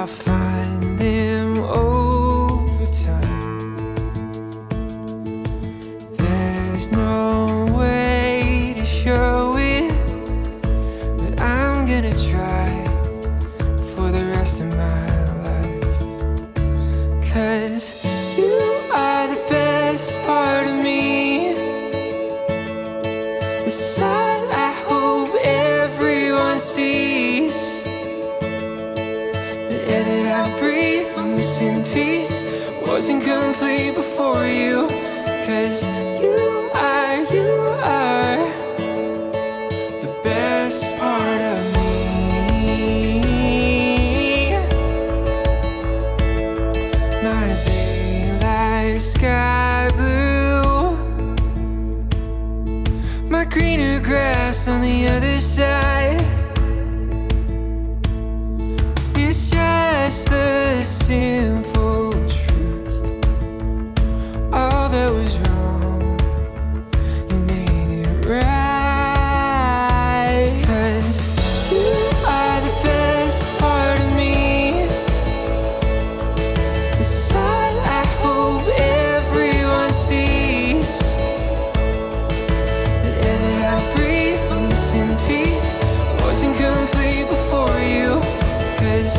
I'll find them over time. There's no way to show it, but I'm gonna try for the rest of my life. 'Cause you are the best part of me, the side I hope everyone sees, the air that I breathe when missing piece wasn't complete before you. 'Cause you are the best part of me. My daylight sky blue, my greener grass on the other side. It's just the simple truth. All that was wrong, you made it right. 'Cause you are the best part of me, the side I hope everyone sees, the air that I breathe when missing piece wasn't complete before you. 'Cause